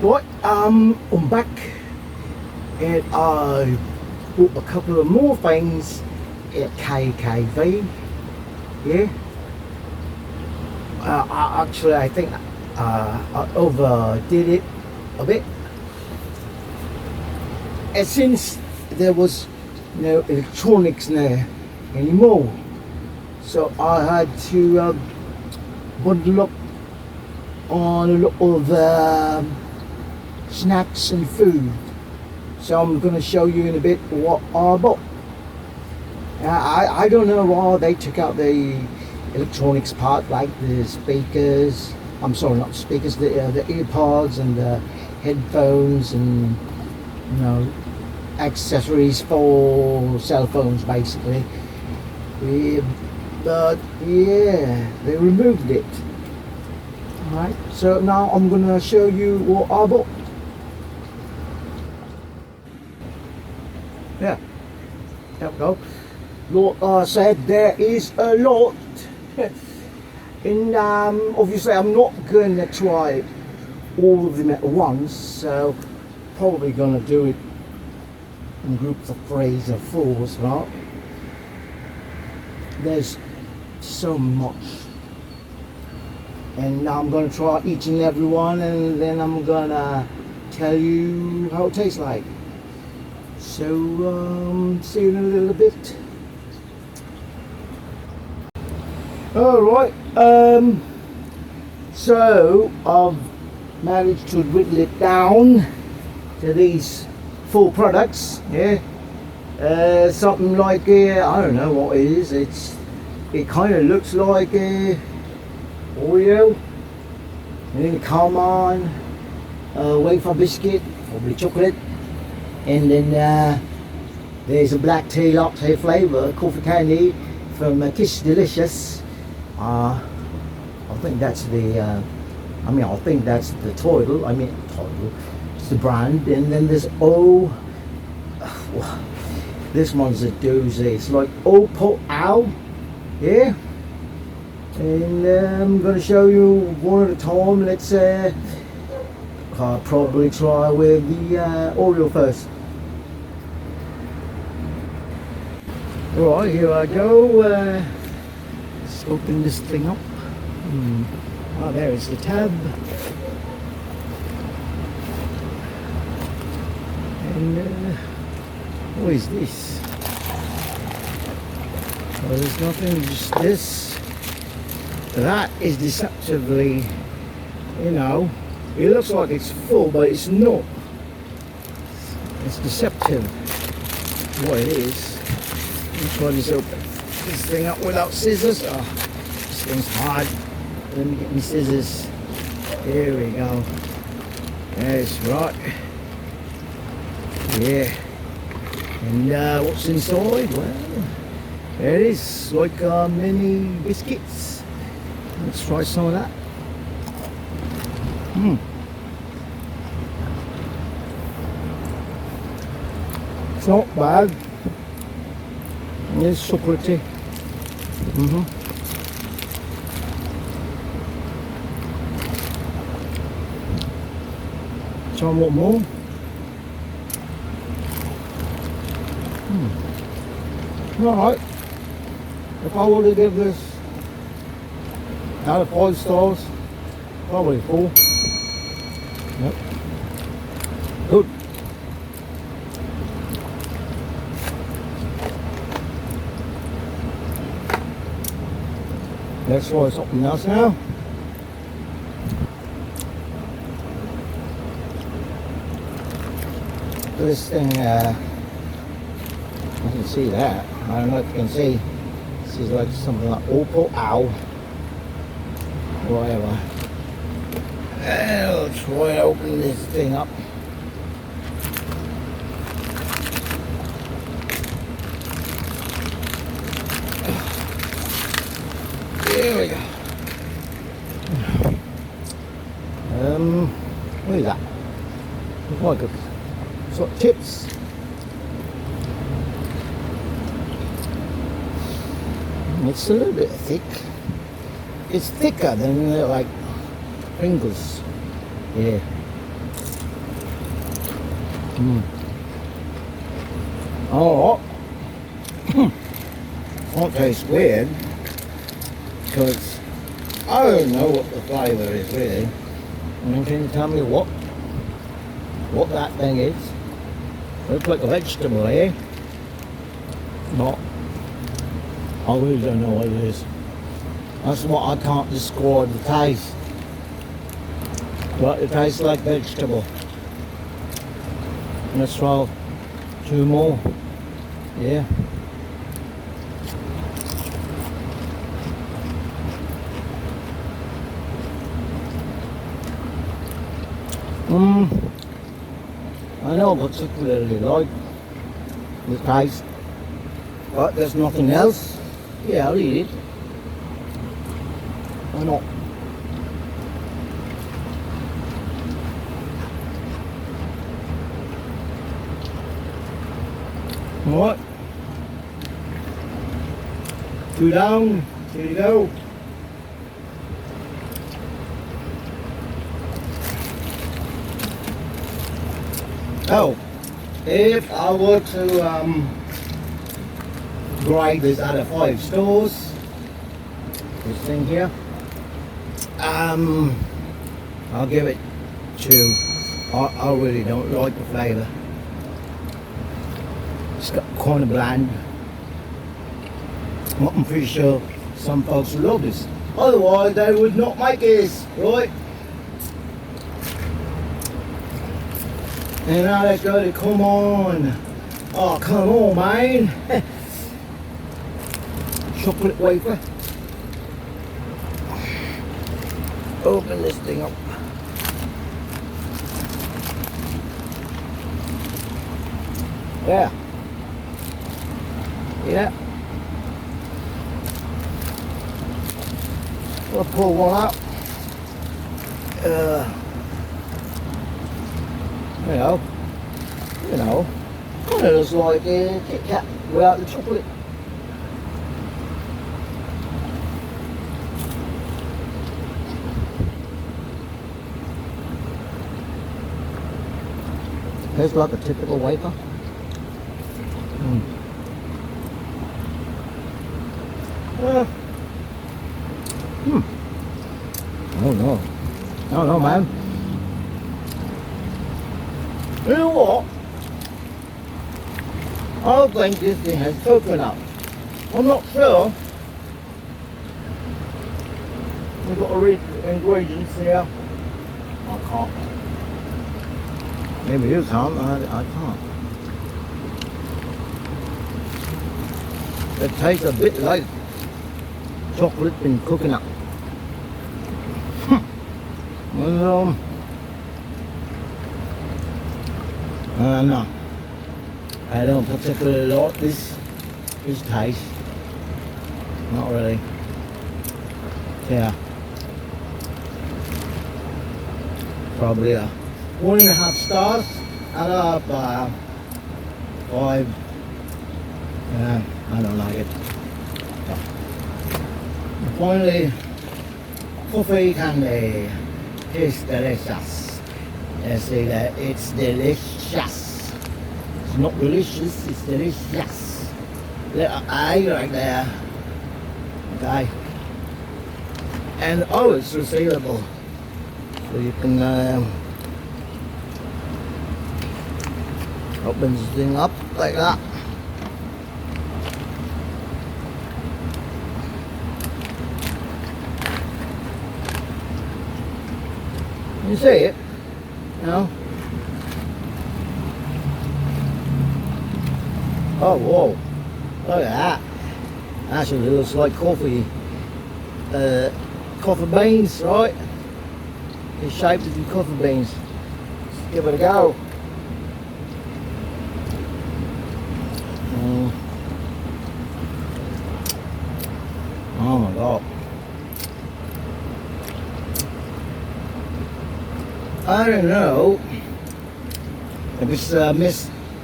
Right, I'm back and I bought a couple of more things at KKV. Yeah. I think I overdid it a bit. And since there was no electronics there anymore, so I had to bundle up on a lot of snacks and food. So I'm going to show you in a bit what I bought. I don't know why they took out the electronics part, like the speakers. I'm sorry, not speakers, the earpods and the headphones and accessories for cell phones, basically. But yeah, they removed it. Alright, so now I'm gonna show you what I bought. Yeah, there we go. Like I said, there is a lot. And obviously I'm not gonna try all of them at once, so probably gonna do it in groups of 3s or 4s, right? There's so much. And now I'm going to try each and every one, and then I'm going to tell you how it tastes like. So, see you in a little bit. Alright, so I've managed to whittle it down to these 4 products, yeah. Something like, I don't know what it is, it kind of looks like Oreo, and then Carmine, wafer biscuit, probably chocolate, and then there's a black tea latte flavour, coffee candy from Kiss Delicious. I think that's the, I think that's the title, it's the brand. And then there's this one's a doozy, it's like Opal Ow, yeah. And I'm going to show you one at a time. Let's I'll probably try with the Oreo first. Right, here I go. Let's open this thing up. Oh, there is the tab. And what is this? Well, there's nothing, just this. That is deceptively, it looks like it's full, but it's not. It's deceptive what it is. Let me try this thing up without scissors. Oh, this thing's hard. Let me get my scissors. Here we go. That's right. Yeah. And what's inside? Well, there it is, like mini biscuits. Let's try some of that. It's not bad. It's chocolatey. Try one more. Alright. If I were to give this out of 5 stars, probably 4. Yep. Good. Let's try something else now. This thing, you can see that. I don't know if you can see. This is like something like Opal Ow. Whatever. I'll try to open this thing up. There we go. What is that? Looks like a sort of chips. It's a little bit thick. It's thicker than like Pringles. Yeah. Oh, that tastes weird because I don't know what the flavour is really. And can you tell me what that thing is? Looks like a vegetable, eh? Not. I really don't know what it is. That's what I can't describe the taste. But it tastes like vegetable. Let's try 2 more. Yeah. I don't particularly like the taste, but there's nothing else. Yeah, I'll eat it. Why not? Alright. 2 down. Here you go. Oh, if I were to grade this out of 5 stars, this thing here, I'll give it 2. I really don't like the flavour. It's got kind of bland. I'm pretty sure some folks will love this. Otherwise, they would not make this, right? And now let's go to, come on. Oh, come on, man. Chocolate wafer. Open this thing up. Yeah. Yeah. I'll pull one out. You know, kind of looks like a Kit Kat without the chocolate. Tastes like a typical wafer. Oh no. Oh no, man. You know what? I think this thing has coconut. I'm not sure. We've got to read the ingredients here. I can't. Maybe you can't. I can't. It tastes a bit like chocolate and coconut. Well, no, I don't particularly like this taste. Not really. Yeah. Probably a 1.5 stars out of 5. Yeah, I don't like it. Finally, coffee candy. It's delicious. I say that it's delicious. It's not delicious, it's delicious. Little A right there. Okay. And oh, it's resealable. So you can open this thing up like that. You see it? You know? Oh, whoa. Look at that. Actually, it looks like coffee. Coffee beans, right? It's shaped as coffee beans. Let's give it a go. Oh my god. I don't know if it's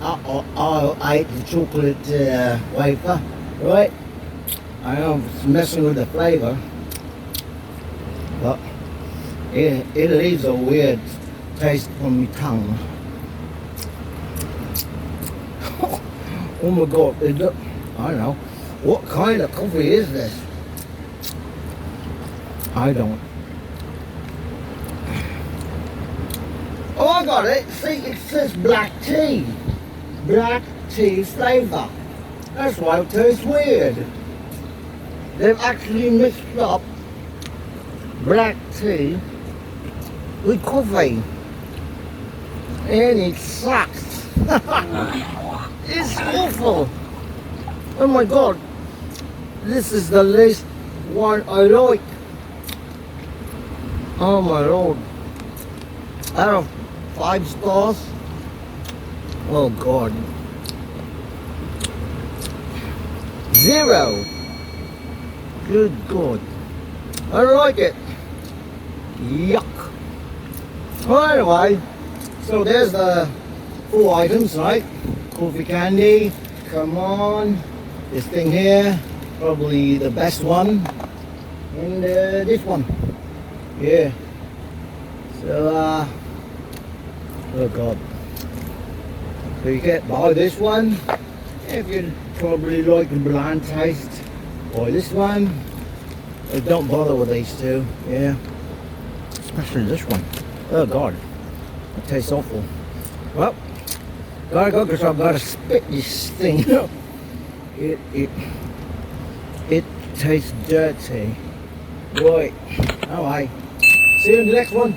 I ate the chocolate wafer, right? I don't know if it's messing with the flavor, but it leaves a weird taste on my tongue. Oh my god, I don't know. What kind of coffee is this? I don't. Oh, I got it. See, it says black tea. Black tea flavour. That's why it tastes weird. They've actually mixed up black tea with coffee. And it sucks. It's awful. Oh my god. This is the least one I like. Oh my lord. Out of 5 stars. Oh god. 0. Good god. I don't like it. Yuck. Well, anyway, so there's the 4 items, right? Coffee candy. Come on. This thing here. Probably the best one. And this one. Yeah. So, oh god. So you get buy this one if you probably like the bland taste. Buy this one. But don't bother with these two. Yeah. Especially this one. Oh god. It tastes awful. Well, gotta go because I've gotta spit this thing. It tastes dirty. Right. Alright. See you in the next one.